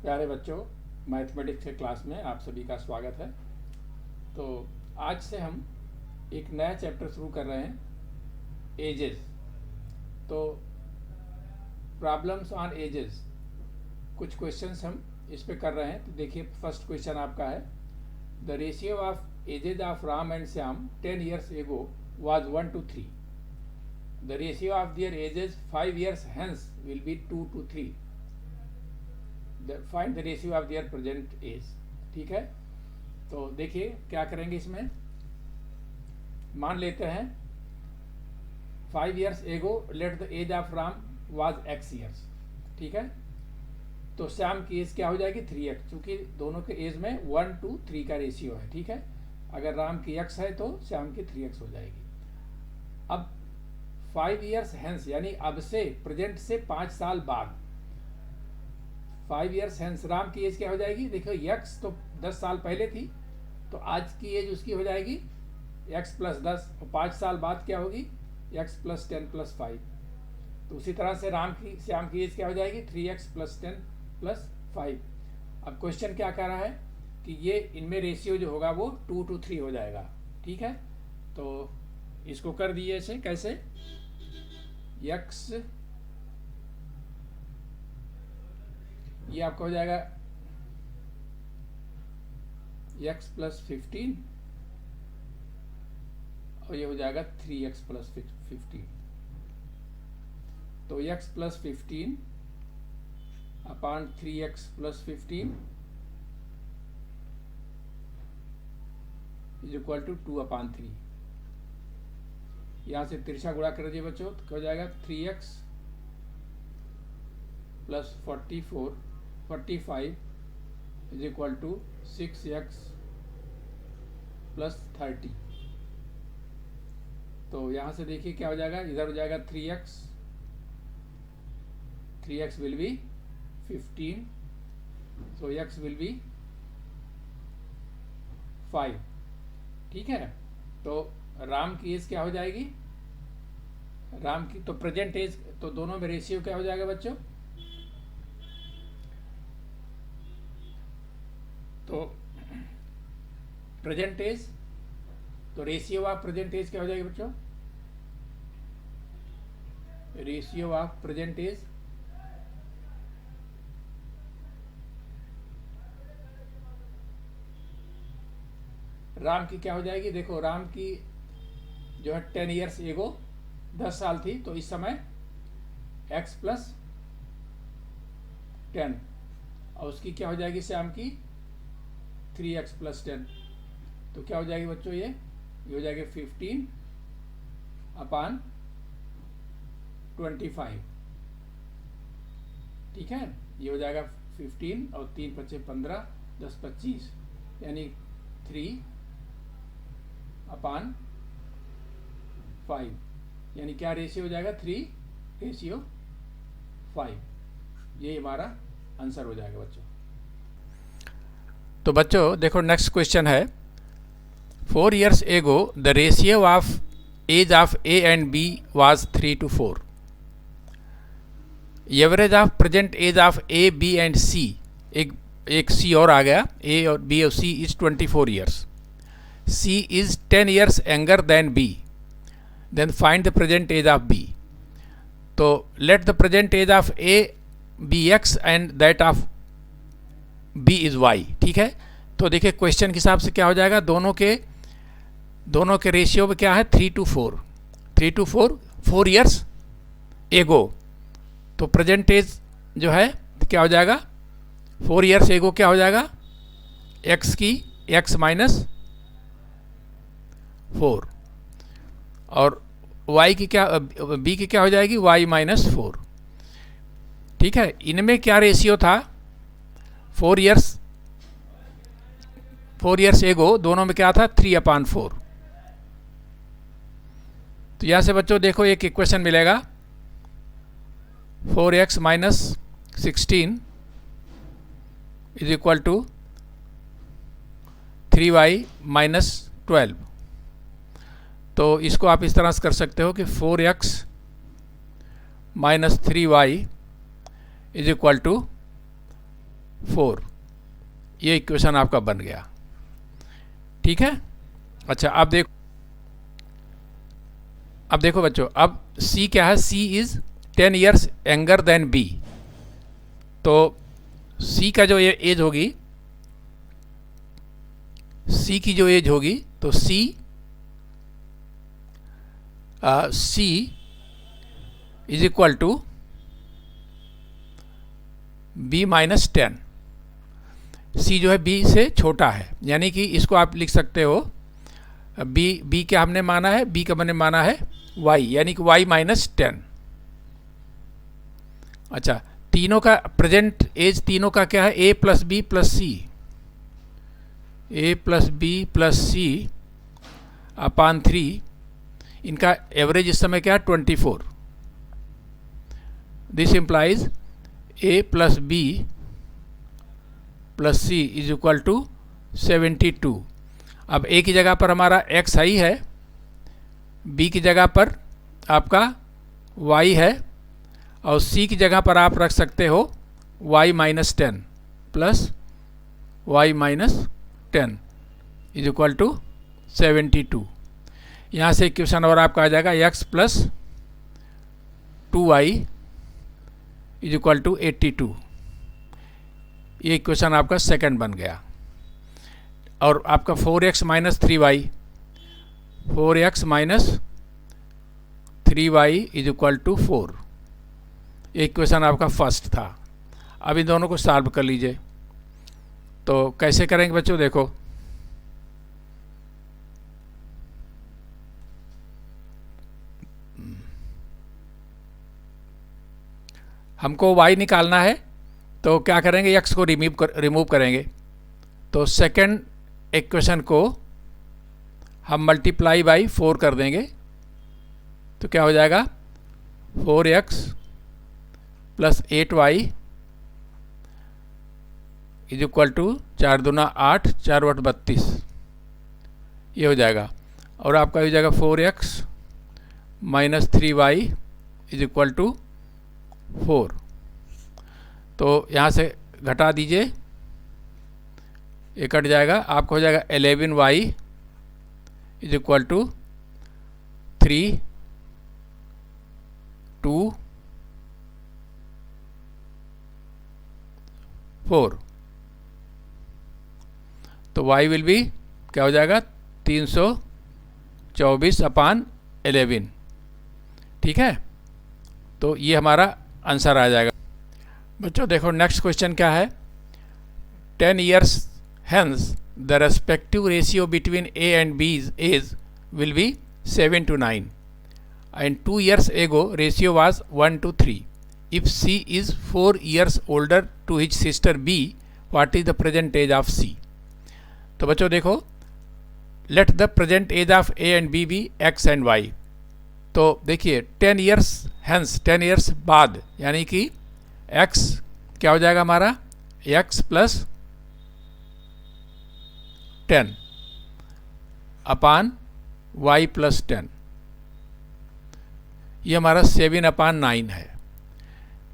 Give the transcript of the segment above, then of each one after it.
प्यारे बच्चों, मैथमेटिक्स के क्लास में आप सभी का स्वागत है। तो आज से हम एक नया चैप्टर शुरू कर रहे हैं, एजेस। तो प्रॉब्लम्स ऑन एजेस, कुछ क्वेश्चंस हम इस पे कर रहे हैं। तो देखिए, फर्स्ट क्वेश्चन आपका है, the ratio of ages of Ram and Shyam 10 years ago was 1:3। The ratio of their ages 5 years hence will be 2:3। Find the ratio of their present age. ठीक है, तो देखिए क्या करेंगे इसमें। मान लेते हैं 5 years ago let the age of Ram was x years। ठीक है, तो श्याम की एज क्या हो जाएगी 3x, क्योंकि दोनों के एज में 1:3 का रेशियो है। ठीक है, अगर राम की x है तो श्याम की 3x हो जाएगी। अब 5 years हेंस, यानी अब से, प्रेजेंट से 5 साल बाद, 5 years हेंस राम की एज क्या हो जाएगी। देखो x तो 10 साल पहले थी, तो आज की एज उसकी हो जाएगी x + 10, और 5 साल बाद क्या होगी x + 10 + 5। तो उसी तरह से श्याम की एज क्या हो जाएगी 3x + 10 + 5। अब क्वेश्चन क्या कह रहा है कि ये इनमें रेशियो जो होगा वो 2:3 हो जाएगा। ठीक है, तो इसको कर दिए ऐसे, कैसे, x ये आपका हो जाएगा x + 15, और ये हो जाएगा 3x + 15। तो x + 15 upon 3x + 15 is equal to 2/3। यहाँ से तिरछा गुणा कर दीजिए बच्चों, तो हो जाएगा 3x + 45 is equal to 6x + 30। तो यहाँ से देखिए क्या हो जाएगा, इधर हो जाएगा 3x will be 15, so x will be 5। ठीक है, तो राम की एज क्या हो जाएगी, राम की तो प्रेजेंट एज, तो दोनों में रेशियो क्या हो जाएगा बच्चों, तो प्रेजेंट एज, तो रेशियो ऑफ प्रेजेंट एज क्या हो जाएगी बच्चों, ratio of present age Ram की क्या हो जाएगी। देखो राम की जो है 10 years एगो 10 साल थी, तो इस समय x + 10, और उसकी क्या हो जाएगी श्याम की 3x + 10। तो क्या हो जाएगी बच्चों, ये हो जाएगी 15/25। ठीक है, ये हो जाएगा 15 और 3 × 5 = 15, 10 × 25, यानी 3/5, यानी क्या रेशियो हो जाएगा 3:5। ये हमारा आंसर हो जाएगा बच्चों। तो बच्चों देखो नेक्स्ट क्वेश्चन है, 4 years ago the ratio of age of A and B was 3:4। Average of present age of A B and C, एक सी और आ गया, ए और बी और C is 24 years। C is 10 years younger than B, then find the present age of B। तो let the present age of A be X and that of B is Y। ठीक है, तो देखिए question के हिसाब से क्या हो जाएगा, दोनों के रेशियो में क्या है 3:4, 4 years एगो, तो प्रेजेंट एज जो है क्या हो जाएगा 4 years एगो क्या हो जाएगा X की X - 4, और y की क्या, b की क्या हो जाएगी y - 4। ठीक है, इनमें क्या रेशियो था 4 years एगो, दोनों में क्या था 3/4। तो यहाँ से बच्चों देखो एक इक्वेशन मिलेगा, 4x - 16 is equal to 3y - 12। तो इसको आप इस तरह से कर सकते हो कि 4x - 3y is equal to 4। ये इक्वेशन आपका बन गया। ठीक है। अच्छा अब देखो बच्चों, अब C क्या है? C is 10 years younger than B। तो C का जो एज होगी, C की जो एज होगी, तो C is equal to B minus 10। C जो है B से छोटा है, यानी कि इसको आप लिख सकते हो B क्या हमने माना है? B का मैंने माना है Y, यानी कि Y माइनस 10। अच्छा, तीनों का प्रेजेंट एज तीनों का क्या है? A plus B plus C, A plus B plus C upon 3। इनका एवरेज इस समय क्या है? 24। This implies A plus B plus C is equal to 72। अब A की जगह पर हमारा x आई है, B की जगह पर आपका y है, और C की जगह पर आप रख सकते हो y minus 10 plus y minus 10 is equal to 72। यहाँ से इक्वेशन और आपका आ जाएगा x plus 2y is equal to 82। ये इक्वेशन आपका सेकंड बन गया। और आपका 4x minus 3y, 4x minus 3y is equal to 4। ये इक्वेशन आपका फर्स्ट था। अब इन दोनों को सॉल्व कर लीजिए। तो कैसे करेंगे बच्चों? देखो, हमको y निकालना है, तो क्या करेंगे? x को रिमूव करेंगे। तो सेकंड इक्वेशन को हम मल्टीप्लाई बाई 4 कर देंगे, तो क्या हो जाएगा? 4x plus 8y is equal to 4 दूना 8, 4 बट 32, ये हो जाएगा। और आपका हो जाएगा 4x minus 3y is equal to 4। तो यहाँ से घटा दीजिए, ये कट जाएगा, आपको हो जाएगा 11y इज इक्वल टू 3, 2, 4। तो y विल बी क्या हो जाएगा? 324 अपान 11। ठीक है, तो ये हमारा आंसर आ जाएगा। बच्चों देखो, नेक्स्ट क्वेश्चन क्या है? 10 years hence the respective ratio between A and B's age will be 7 to 9, and 2 years ago ratio was 1 to 3. If C is 4 years older to his sister B, what is the present age of C? तो बच्चों देखो, let the present age of A and B be X and Y। तो देखिए 10 years hence, 10 years बाद, यानी कि X क्या हो जाएगा हमारा? X plus 10 upon y plus 10, ये हमारा 7 अपान 9 है।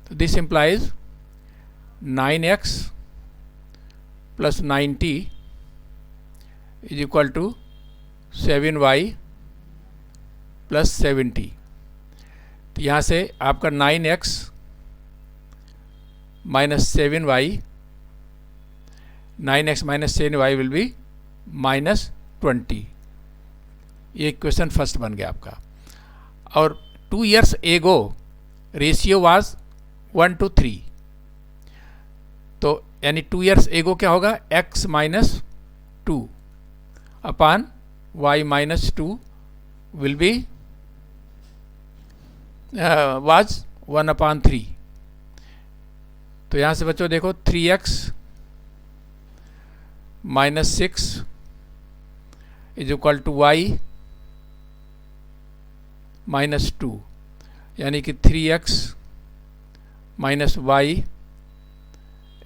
तो this implies 9x plus 90 is equal to 7y plus 70। तो यहाँ से आपका 9x minus 7y, 9x minus 7y will be minus 20। ये इक्वेशन फर्स्ट बन गया आपका। और 2 years एगो रेशियो वाज 1 to 3, तो यानी 2 years एगो क्या होगा? x minus 2 upon y minus 2 will be was 1 upon 3। तो यहाँ से बच्चों देखो 3x minus 6 is equal to y minus 2, यानी कि 3x minus y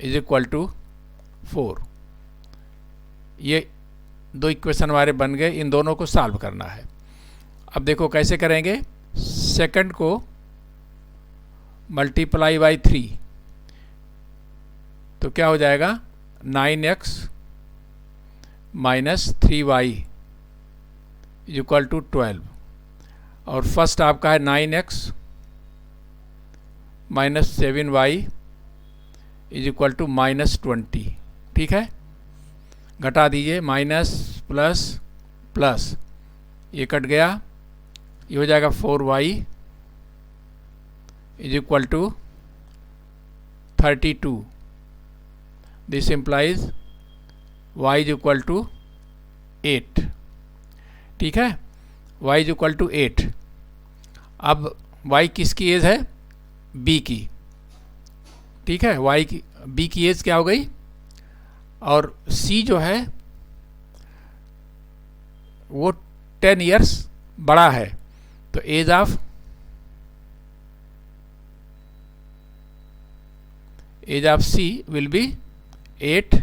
is equal to 4। ये दो इक्वेशन हमारे बन गए, इन दोनों को सॉल्व करना है। अब देखो कैसे करेंगे? सेकंड को मल्टीप्लाई बाई 3, तो क्या हो जाएगा 9x minus 3y is equal to 12। और फर्स्ट आपका है 9x minus 7y is equal to minus 20। ठीक है, घटा दीजिए, माइनस प्लस प्लस, ये कट गया, ये हो जाएगा 4y is equal to 32। This implies y is equal to 8। ठीक है, y इज इक्वल टू 8। अब y किसकी एज है? b की। ठीक है, y की b की एज क्या हो गई? और c जो है वो 10 इयर्स बड़ा है, तो age of c will be 8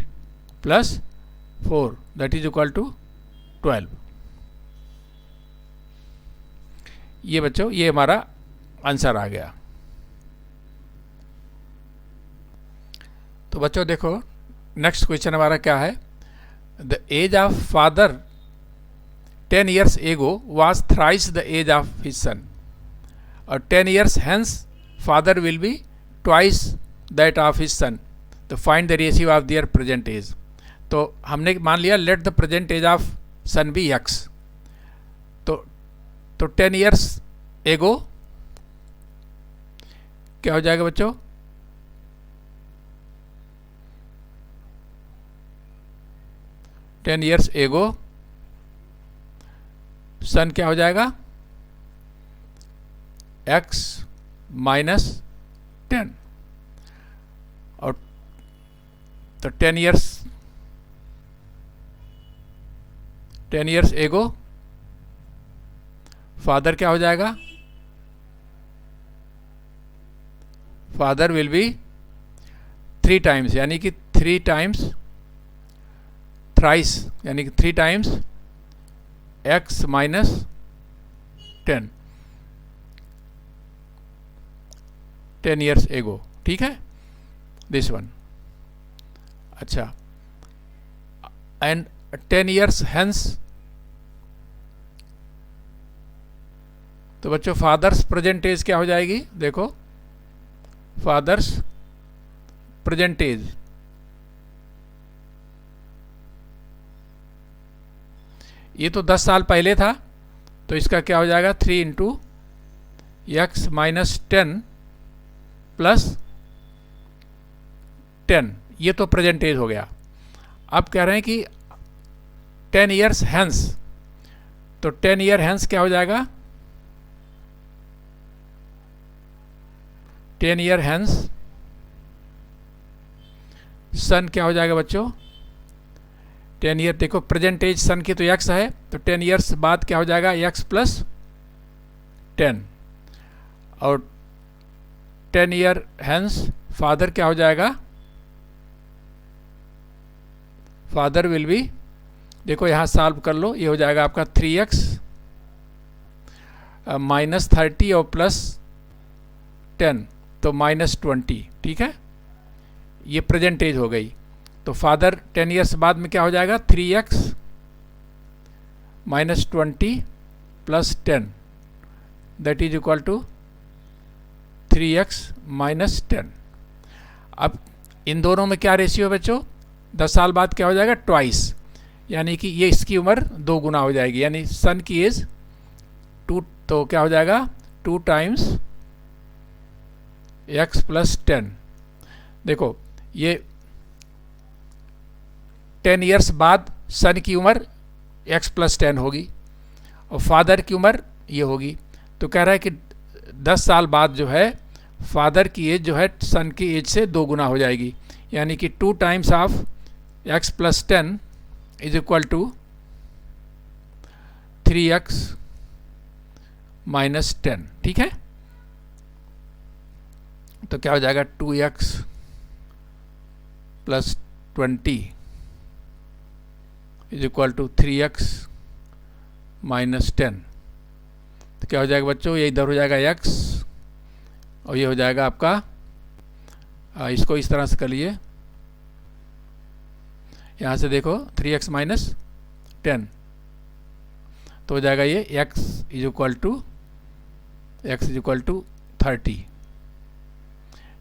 plus 4 that is equal to 12। ये बच्चों, ये हमारा आंसर आ गया। तो बच्चों देखो, नेक्स्ट क्वेश्चन हमारा क्या है? The age of father 10 years ago was thrice the age of his son, और 10 years hence father will be twice that of his son, तो find the ratio of their present age। तो हमने मान लिया let the present age of son be x, तो 10 years ago क्या हो जाएगा बच्चों? टेन ईयर्स एगो सन क्या हो जाएगा? x माइनस 10, और तो 10 ईयर्स एगो फादर क्या हो जाएगा? फादर विल बी 3 टाइम्स, यानी कि 3 टाइम्स थ्राइस, यानी कि 3 times x minus 10 years ago. ठीक है, दिस वन। अच्छा, एंड 10 ईयर्स हेंस, तो बच्चों फादर्स प्रेजेंट एज क्या हो जाएगी? देखो, फादर्स प्रेजेंट एज, ये तो 10 साल पहले था, तो इसका क्या हो जाएगा? 3 इंटू एक्स माइनस 10 प्लस 10, ये तो प्रेजेंट एज हो गया। अब कह रहे हैं कि 10 ईयर्स हेंस, तो 10 ईयर हेंस क्या हो जाएगा? 10 ईयर हेंस सन क्या हो जाएगा बच्चों? 10 ईयर, देखो प्रेजेंट एज सन की तो x है, तो 10 ईयर्स बाद क्या हो जाएगा? x प्लस 10, और 10 ईयर हेंस फादर क्या हो जाएगा? फादर विल बी, देखो यहाँ सॉल्व कर लो, ये हो जाएगा आपका 3x माइनस 30 और प्लस 10, तो माइनस 20। ठीक है, ये प्रेजेंट एज हो गई। तो फादर 10 ईयर्स बाद में क्या हो जाएगा? 3x minus 20 plus 10 that is equal to 3x minus 10। अब इन दोनों में क्या रेशियो बच्चों? 10 साल बाद क्या हो जाएगा? ट्वाइस, यानी कि ये इसकी उम्र 2 गुना हो जाएगी, यानी सन की एज 2, तो क्या हो जाएगा? 2 टाइम्स x प्लस 10। देखो ये 10 ईयर्स बाद सन की उम्र x प्लस 10 होगी, और फादर की उम्र ये होगी। तो कह रहा है कि 10 साल बाद जो है फादर की एज जो है सन की एज से 2 गुना हो जाएगी, यानी कि 2 times of x plus 10 is equal to 3x minus 10। ठीक है, तो क्या हो जाएगा? 2x plus 20 is equal to 3x minus 10। तो क्या हो जाएगा बच्चों? ये इधर हो जाएगा x, और ये हो जाएगा आपका, इसको इस तरह से कर लिए यहाँ से देखो 3x माइनस 10, तो हो जाएगा ये x इज इक्वल टू 30,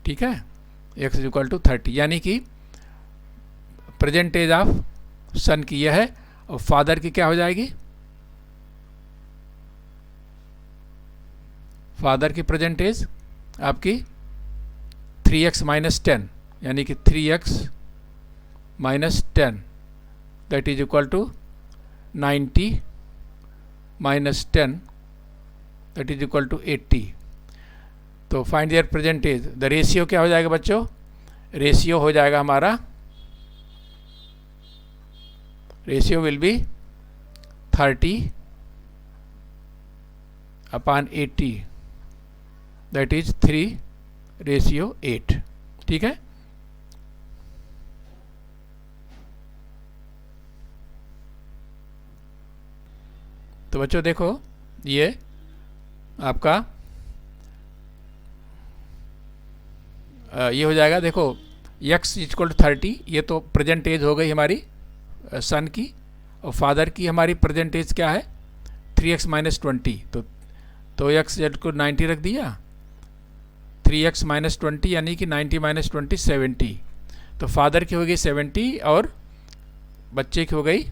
ठीक है, x इज इक्वल टू 30, यानी कि प्रेजेंट एज ऑफ सन की यह है, और फादर की क्या हो जाएगी, फादर की प्रेजेंट एज आपकी 3x माइनस 10, यानी कि 3x minus 10 that is equal to 90 minus 10 that is equal to 80। तो find their present age, the ratio क्या हो जाएगा बच्चों, रेशियो हो जाएगा हमारा, ratio will be 30/80 that is 3:8, ठीक है। तो बच्चों देखो ये आपका ये हो जाएगा, देखो x इक्वल टू 30, ये तो प्रेजेंट एज हो गई हमारी सन की, और फादर की हमारी प्रेजेंट एज क्या है 3x माइनस 20, तो x को 90 रख दिया, 3x माइनस 20 यानी कि 90 माइनस 20 70, तो फादर की हो गई 70 और बच्चे की हो गई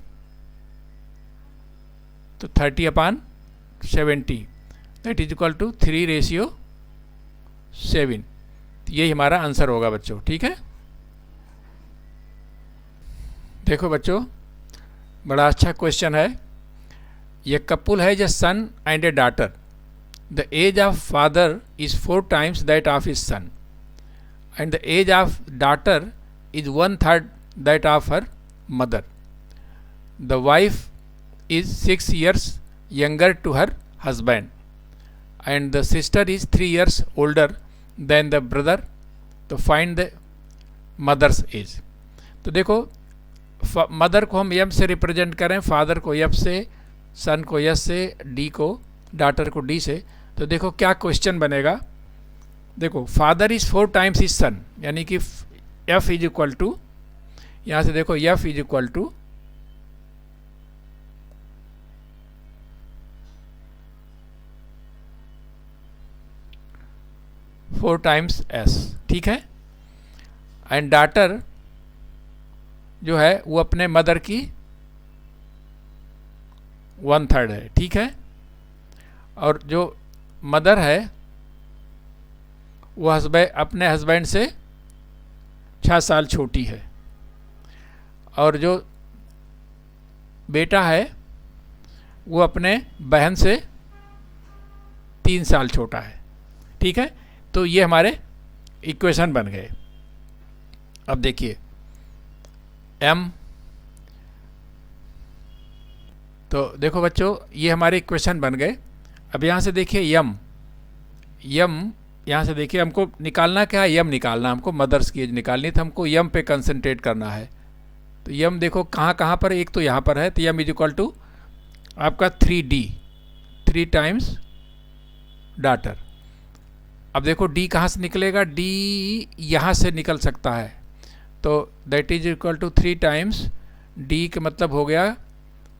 तो 30/70 दैट इज इक्वल टू 3:7, यही हमारा आंसर होगा बच्चों, ठीक है। देखो बच्चों बड़ा अच्छा क्वेश्चन है, ये कपुल है जो son and a daughter, the age of father is 4 times that of his son and the age of daughter is 1/3 that of her mother. The wife is 6 years younger to her husband and the sister is 3 years older than the brother. तो find the mother's age. तो देखो mother को हम m से represent करें, father को f से, सन को s से, d को, डॉटर को d से, तो देखो क्या क्वेश्चन बनेगा, देखो फादर इज 4 टाइम्स इज सन, यानी कि f इज इक्वल टू, यहाँ से देखो f is equal to 4 times s, ठीक है, एंड डॉटर जो है वो अपने मदर की 1/3 है, ठीक है, और जो मदर है वो अपने हस्बैंड से 6 साल छोटी है, और जो बेटा है वो अपने बहन से 3 साल छोटा है, ठीक है। तो ये हमारे इक्वेशन बन गए। अब देखिए m, तो देखो बच्चों ये हमारे इक्वेशन बन गए। अब यहाँ से देखिए यम यहाँ से देखिए हमको निकालना क्या है, यम निकालना, हमको मदर्स की एज निकालनी, तो हमको यम पे कंसंट्रेट करना है। तो यम देखो कहाँ पर, एक तो यहाँ पर है, तो यम इज इक्वल टू आपका 3d, 3 टाइम्स डॉटर। अब देखो d कहाँ से निकलेगा, d यहाँ से निकल सकता है, तो that is equal to 3 times d का मतलब हो गया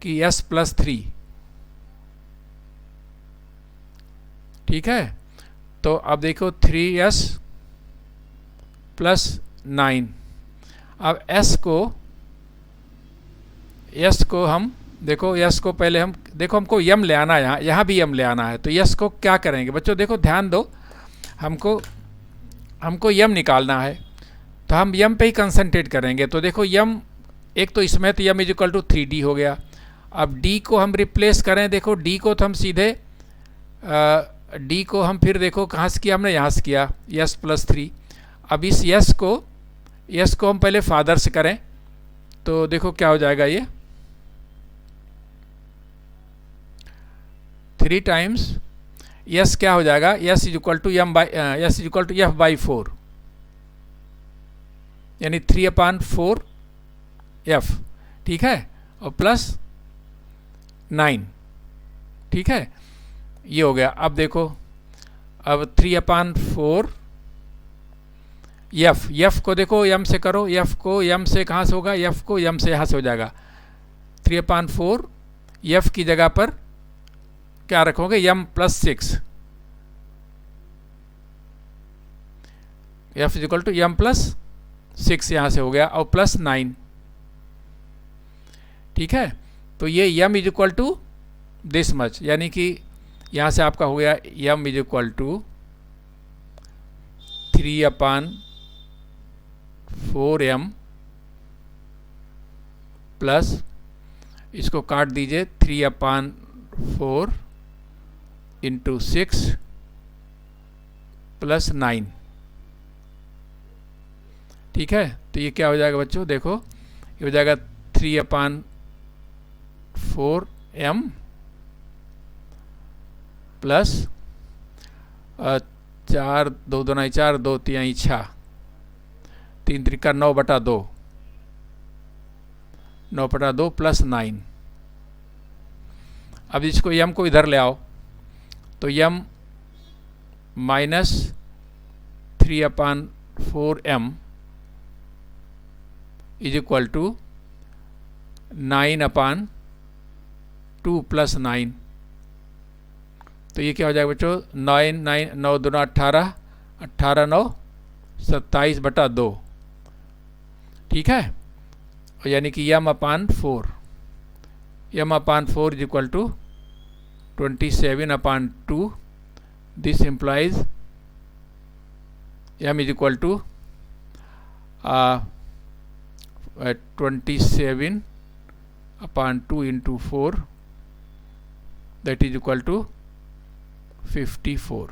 कि s प्लस 3, ठीक है। तो अब देखो 3s प्लस 9, अब s को हम देखो s को पहले हम देखो हमको यम ले आना है, यहाँ भी यम ले आना है, तो s को क्या करेंगे बच्चों, देखो ध्यान दो, हमको यम निकालना है, तो हम यम पे ही कंसंट्रेट करेंगे। तो देखो यम एक तो इसमें, तो यम इज इक्वल टू 3d हो गया। अब d को हम रिप्लेस करें, देखो d को तो हम सीधे d को हम फिर देखो कहाँ से किया हमने, यहाँ से किया, s प्लस 3। अब इस s को हम पहले फादर से करें, तो देखो क्या हो जाएगा, ये 3 टाइम्स s क्या हो जाएगा, s is equal to f/4, यानी 3/4f, ठीक है, और प्लस 9, ठीक है, ये हो गया। अब देखो अब 3/4 यफ को देखो यम से करो, यफ को यम से कहाँ से होगा, यफ को यम से यहाँ से हो जाएगा 3/4। यफ की जगह पर क्या रखोगे, m plus 6, F is equal to m plus 6 यहाँ से हो गया और प्लस 9। ठीक है, तो ये m is equal to this much, यानी कि यहाँ से आपका हो गया m is equal to 3/4m plus, इसको काट दीजिए, 3/4 इंटू 6 प्लस 9। ठीक है, तो ये क्या हो जाएगा बच्चों, देखो ये हो जाएगा 3/4m प्लस 4 2 2 4 2 3 6 3 3 9/2 9/2 प्लस 9। अब इसको यम को इधर ले आओ, तो m minus 3/4m is equal to 9/2 plus 9। तो ये क्या हो जाएगा बच्चों, 9 9 9 2 18 18 9 27/2। ठीक है, यानी कि m/4 is equal to 27/2। This implies m is equal to 27/2 into 4, that is equal to 54।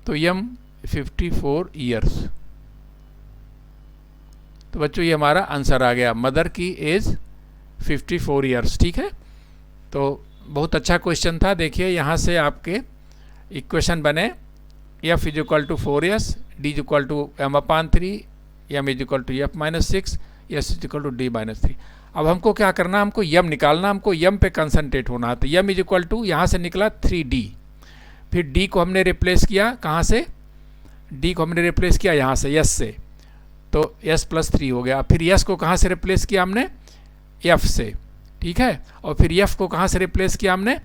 तो यम 54 ईयर्स। तो बच्चों ये हमारा आंसर आ गया, मदर की एज 54 ईयर्स। ठीक है, तो बहुत अच्छा क्वेश्चन था। देखिए यहाँ से आपके इक्वेशन बने, F is equal to 4s, D is equal to m/3, M is equal to f-6, S is equal to d-3। अब हमको क्या करना, हमको यम निकालना, हमको यम पे कंसंट्रेट होना है। तो यम इज इक्वल टू यहाँ से निकला 3d, फिर d को हमने रिप्लेस किया, कहाँ से, d को हमने रिप्लेस किया यहाँ से, s से, तो s प्लस 3 हो गया। फिर s को कहाँ से रिप्लेस किया हमने, f से। ठीक है, और फिर f को कहाँ से रिप्लेस किया हमने,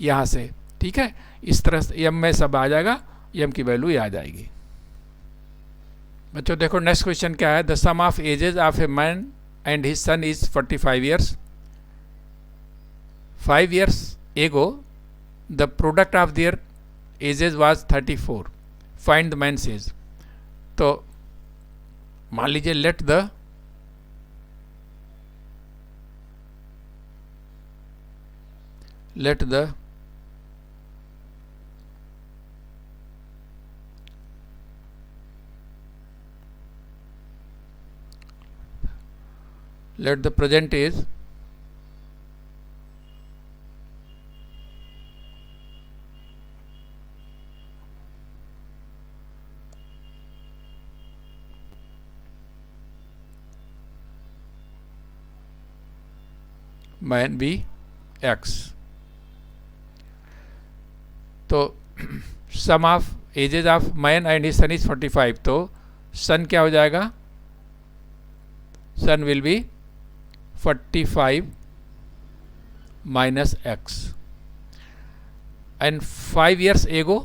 यहाँ से। ठीक है, इस तरह से m में सब आ जाएगा, m की वैल्यू ये आ जाएगी। बच्चों देखो नेक्स्ट क्वेश्चन क्या है, the sum of ages of a man and his son is 45 years. 5 years ago the product of their ages was 34, find the man's age। तो मान लीजिए let the present age man be x। तो sum of ages of man and his son is 45, तो son क्या हो जाएगा, son will be 45 minus x, and 5 years ago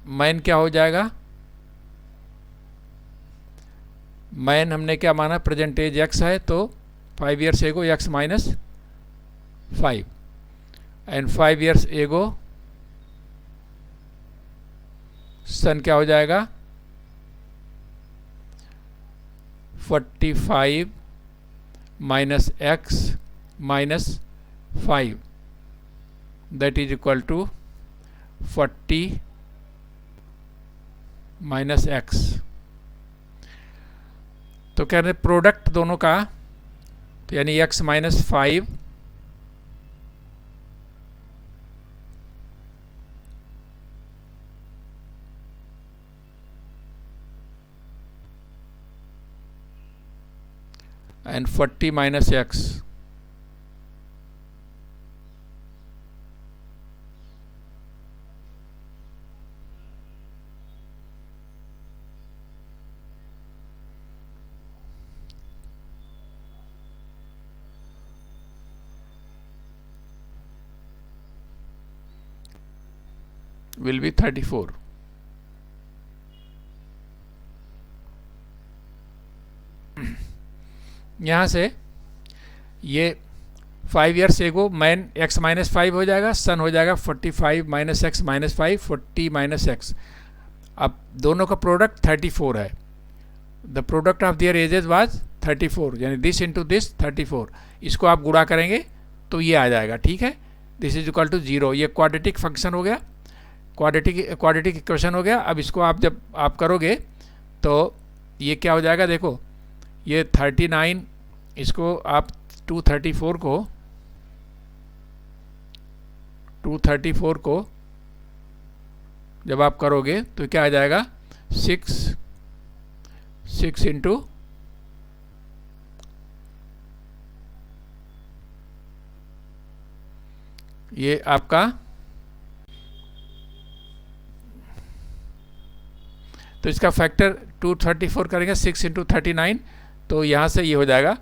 man क्या हो जाएगा, मैन हमने क्या माना, प्रेजेंट एज x है, तो 5 years ago x minus 5, and 5 years ago सन क्या हो जाएगा, 45 minus x minus 5, that is equal to 40 minus x। तो कह रहे प्रोडक्ट दोनों का, तो यानी x minus 5 - and 40 minus x. will be 34. यहाँ से ये 5 years एगो मैन x माइनस 5 हो जाएगा, सन हो जाएगा 45 minus X minus 5, 40 minus X. अब दोनों का प्रोडक्ट 34 है. The product of their ages was 34, यानी दिस इंटू दिस 34. इसको आप गुणा करेंगे तो ये आ जाएगा. ठीक है, दिस इज इक्वल टू 0. ये क्वाड्रेटिक फंक्शन हो गया, क्वाड्रेटिक इक्वेशन हो गया. अब इसको आप जब आप करोगे तो ये क्या हो जाएगा, देखो ये 39, इसको आप 234 को जब आप करोगे तो क्या आ जाएगा, 6 इंटू ये आपका, तो इसका फैक्टर 234 करेंगे, 6 इंटू 39, तो यहाँ से ये हो जाएगा.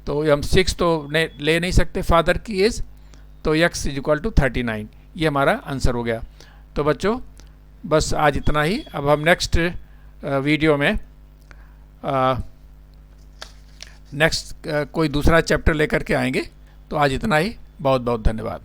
तो हम 6 तो ले नहीं सकते फादर की एज, तो x इज इक्वल टू 39. ये हमारा आंसर हो गया. तो बच्चों बस आज इतना ही. अब हम नेक्स्ट वीडियो में नेक्स्ट कोई दूसरा चैप्टर लेकर के आएंगे. तो आज इतना ही. बहुत बहुत धन्यवाद.